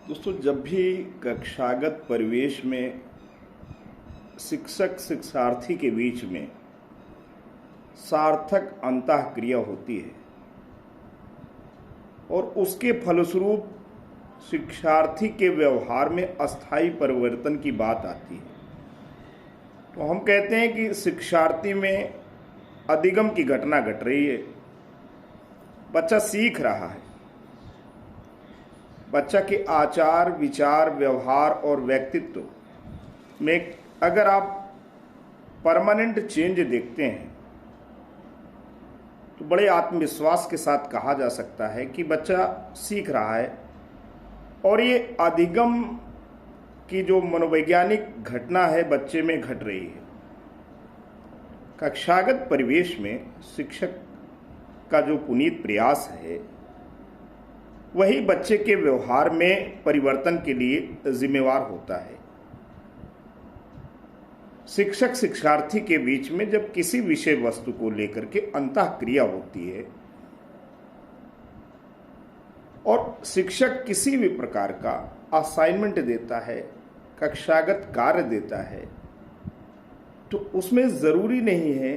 दोस्तों, जब भी कक्षागत परिवेश में शिक्षक शिक्षार्थी के बीच में सार्थक अंतःक्रिया होती है और उसके फलस्वरूप शिक्षार्थी के व्यवहार में अस्थायी परिवर्तन की बात आती है, तो हम कहते हैं कि शिक्षार्थी में अधिगम की घटना घट रही है। बच्चा सीख रहा है। बच्चा के आचार, विचार, व्यवहार और व्यक्तित्व में अगर आप परमानेंट चेंज देखते हैं तो बड़े आत्मविश्वास के साथ कहा जा सकता है कि बच्चा सीख रहा है। और ये अधिगम की जो मनोवैज्ञानिक घटना है बच्चे में घट रही है। कक्षागत परिवेश में शिक्षक का जो पुनीत प्रयास है वही बच्चे के व्यवहार में परिवर्तन के लिए जिम्मेवार होता है। शिक्षक शिक्षार्थी के बीच में जब किसी विषय वस्तु को लेकर के अंतःक्रिया होती है और शिक्षक किसी भी प्रकार का असाइनमेंट देता है, कक्षागत कार्य देता है, तो उसमें ज़रूरी नहीं है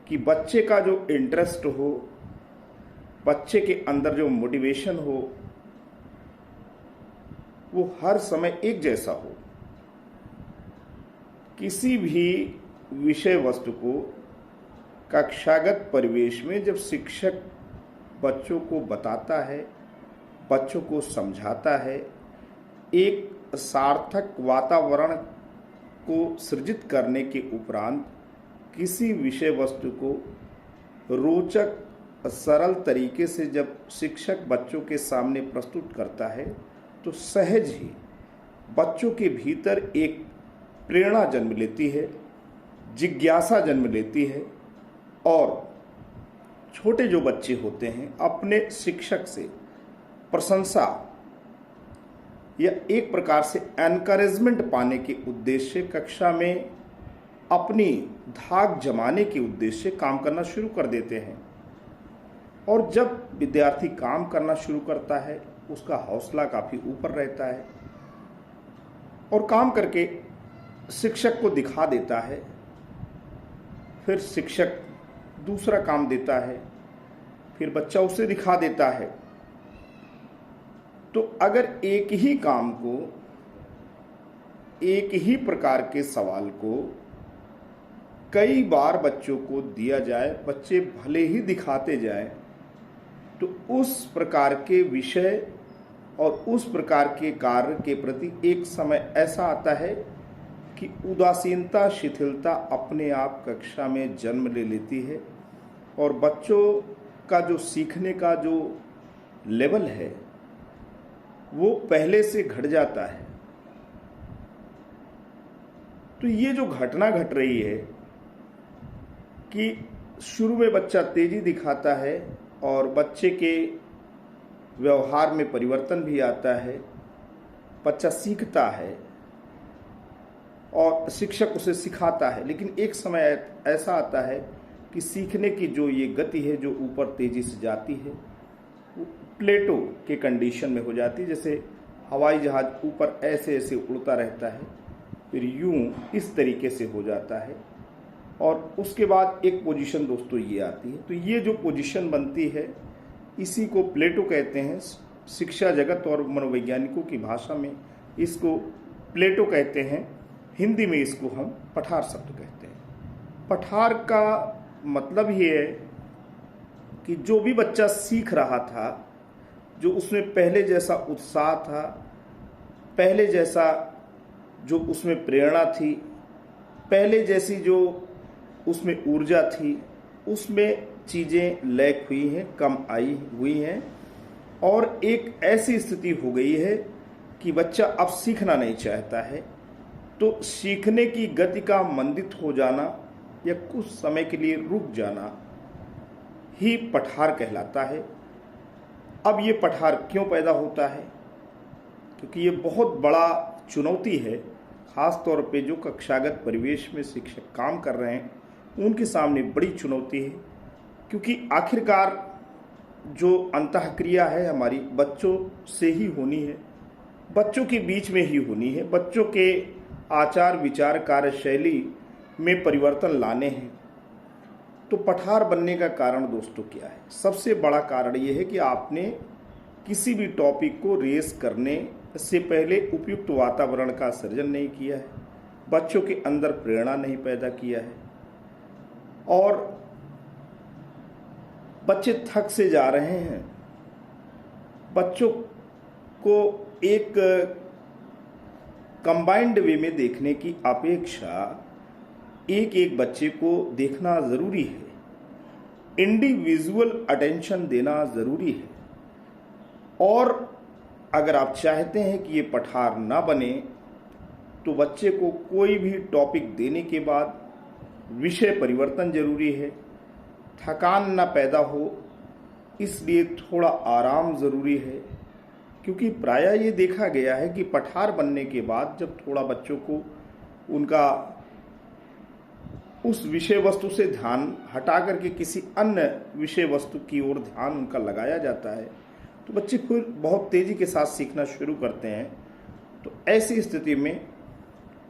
कि बच्चे का जो इंटरेस्ट हो, बच्चे के अंदर जो मोटिवेशन हो, वो हर समय एक जैसा हो। किसी भी विषय वस्तु को कक्षागत परिवेश में जब शिक्षक बच्चों को बताता है, बच्चों को समझाता है, एक सार्थक वातावरण को सृजित करने के उपरांत किसी विषय वस्तु को रोचक सरल तरीके से जब शिक्षक बच्चों के सामने प्रस्तुत करता है तो सहज ही बच्चों के भीतर एक प्रेरणा जन्म लेती है, जिज्ञासा जन्म लेती है और छोटे जो बच्चे होते हैं अपने शिक्षक से प्रशंसा या एक प्रकार से एनकरेजमेंट पाने के उद्देश्य से कक्षा में अपनी धाक जमाने के उद्देश्य से काम करना शुरू कर देते हैं। और जब विद्यार्थी काम करना शुरू करता है उसका हौसला काफ़ी ऊपर रहता है और काम करके शिक्षक को दिखा देता है। फिर शिक्षक दूसरा काम देता है, फिर बच्चा उसे दिखा देता है। तो अगर एक ही काम को, एक ही प्रकार के सवाल को कई बार बच्चों को दिया जाए, बच्चे भले ही दिखाते जाएं, तो उस प्रकार के विषय और उस प्रकार के कार्य के प्रति एक समय ऐसा आता है कि उदासीनता, शिथिलता अपने आप कक्षा में जन्म ले लेती है और बच्चों का जो सीखने का जो लेवल है वो पहले से घट जाता है। तो ये जो घटना घट रही है कि शुरू में बच्चा तेजी दिखाता है और बच्चे के व्यवहार में परिवर्तन भी आता है, बच्चा सीखता है और शिक्षक उसे सिखाता है, लेकिन एक समय ऐसा आता है कि सीखने की जो ये गति है जो ऊपर तेजी से जाती है वो प्लेटो के कंडीशन में हो जाती है। जैसे हवाई जहाज ऊपर ऐसे ऐसे उड़ता रहता है, फिर यूं इस तरीके से हो जाता है और उसके बाद एक पोजीशन दोस्तों ये आती है। तो ये जो पोजीशन बनती है इसी को प्लेटो कहते हैं। शिक्षा जगत और मनोवैज्ञानिकों की भाषा में इसको प्लेटो कहते हैं, हिंदी में इसको हम पठार शब्द कहते हैं। पठार का मतलब ये है कि जो भी बच्चा सीख रहा था, जो उसमें पहले जैसा उत्साह था, पहले जैसा जो उसमें प्रेरणा थी, पहले जैसी जो उसमें ऊर्जा थी, उसमें चीज़ें लैक हुई हैं, कम आई हुई हैं और एक ऐसी स्थिति हो गई है कि बच्चा अब सीखना नहीं चाहता है। तो सीखने की गति का मंदित हो जाना या कुछ समय के लिए रुक जाना ही पठार कहलाता है। अब ये पठार क्यों पैदा होता है? क्योंकि ये बहुत बड़ा चुनौती है, ख़ास तौर पे जो कक्षागत परिवेश में शिक्षक काम कर रहे हैं उनके सामने बड़ी चुनौती है। क्योंकि आखिरकार जो अंतःक्रिया है हमारी बच्चों से ही होनी है, बच्चों के बीच में ही होनी है। बच्चों के आचार विचार कार्यशैली में परिवर्तन लाने हैं। तो पठार बनने का कारण दोस्तों क्या है? सबसे बड़ा कारण यह है कि आपने किसी भी टॉपिक को रेस करने से पहले उपयुक्त वातावरण का सृजन नहीं किया है, बच्चों के अंदर प्रेरणा नहीं पैदा किया है, और बच्चे थक से जा रहे हैं। बच्चों को एक कंबाइंड वे में देखने की अपेक्षा एक एक बच्चे को देखना ज़रूरी है। इंडिविजुअल अटेंशन देना ज़रूरी है। और अगर आप चाहते हैं कि ये पठार ना बने तो बच्चे को कोई भी टॉपिक देने के बाद विषय परिवर्तन जरूरी है। थकान ना पैदा हो इसलिए थोड़ा आराम ज़रूरी है, क्योंकि प्रायः ये देखा गया है कि पठार बनने के बाद जब थोड़ा बच्चों को उनका उस विषय वस्तु से ध्यान हटा करके किसी अन्य विषय वस्तु की ओर ध्यान उनका लगाया जाता है तो बच्चे फिर बहुत तेज़ी के साथ सीखना शुरू करते हैं। तो ऐसी स्थिति में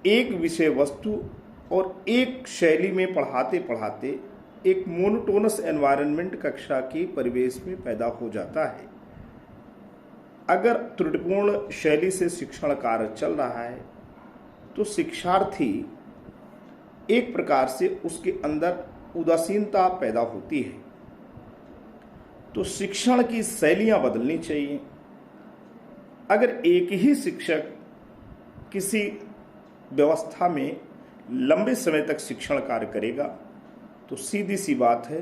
एक विषय वस्तु और एक शैली में पढ़ाते पढ़ाते एक मोनोटोनस एनवायरनमेंट कक्षा के परिवेश में पैदा हो जाता है। अगर त्रुटिपूर्ण शैली से शिक्षण कार्य चल रहा है तो शिक्षार्थी एक प्रकार से उसके अंदर उदासीनता पैदा होती है। तो शिक्षण की शैलियां बदलनी चाहिए। अगर एक ही शिक्षक किसी व्यवस्था में लंबे समय तक शिक्षण कार्य करेगा तो सीधी सी बात है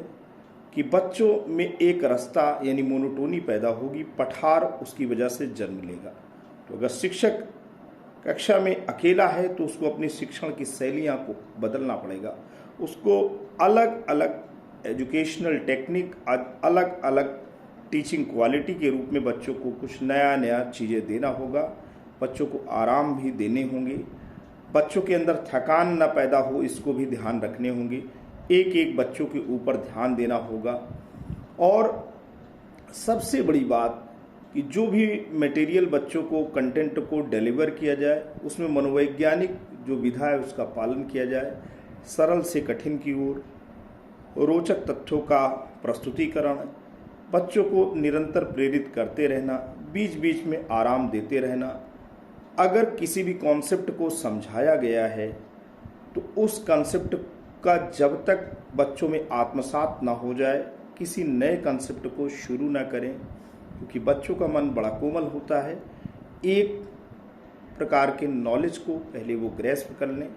कि बच्चों में एक रास्ता यानी मोनोटोनी पैदा होगी, पठार उसकी वजह से जन्म लेगा। तो अगर शिक्षक कक्षा में अकेला है तो उसको अपनी शिक्षण की शैलियाँ को बदलना पड़ेगा। उसको अलग अलग एजुकेशनल टेक्निक, अलग अलग टीचिंग क्वालिटी के रूप में बच्चों को कुछ नया नया चीज़ें देना होगा। बच्चों को आराम भी देने होंगे। बच्चों के अंदर थकान न पैदा हो इसको भी ध्यान रखने होंगे। एक एक बच्चों के ऊपर ध्यान देना होगा। और सबसे बड़ी बात कि जो भी मटेरियल बच्चों को कंटेंट को डिलीवर किया जाए उसमें मनोवैज्ञानिक जो विधा है उसका पालन किया जाए। सरल से कठिन की ओर, रोचक तथ्यों का प्रस्तुतिकरण, बच्चों को निरंतर प्रेरित करते रहना, बीच बीच में आराम देते रहना। अगर किसी भी कॉन्सेप्ट को समझाया गया है तो उस कॉन्सेप्ट का जब तक बच्चों में आत्मसात ना हो जाए किसी नए कॉन्सेप्ट को शुरू ना करें, क्योंकि बच्चों का मन बड़ा कोमल होता है। एक प्रकार के नॉलेज को पहले वो ग्रैस्प कर लें,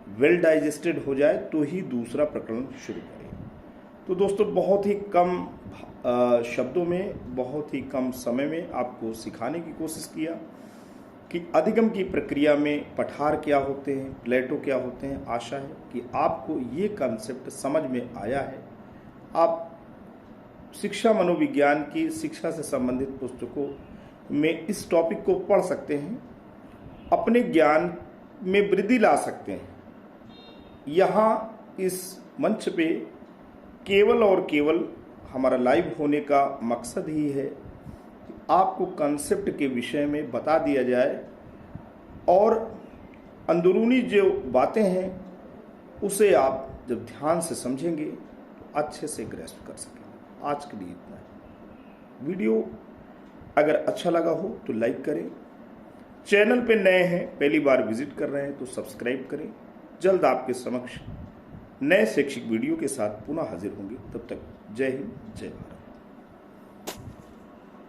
वेल डाइजेस्टेड हो जाए तो ही दूसरा प्रकरण शुरू करें। तो दोस्तों बहुत ही कम शब्दों में, बहुत ही कम समय में आपको सिखाने की कोशिश किया कि अधिगम की प्रक्रिया में पठार क्या होते हैं, प्लेटो क्या होते हैं। आशा है कि आपको ये कॉन्सेप्ट समझ में आया है। आप शिक्षा मनोविज्ञान की शिक्षा से संबंधित पुस्तकों में इस टॉपिक को पढ़ सकते हैं, अपने ज्ञान में वृद्धि ला सकते हैं। यहाँ इस मंच पे केवल और केवल हमारा लाइव होने का मकसद ही है कि आपको कॉन्सेप्ट के विषय में बता दिया जाए और अंदरूनी जो बातें हैं उसे आप जब ध्यान से समझेंगे तो अच्छे से ग्रैस्प कर सकेंगे। आज के लिए इतना है। वीडियो अगर अच्छा लगा हो तो लाइक करें। चैनल पे नए हैं, पहली बार विजिट कर रहे हैं तो सब्सक्राइब करें। जल्द आपके समक्ष नए शैक्षिक वीडियो के साथ पुनः हाजिर होंगे। तब तक जय हिंद, जय भारत।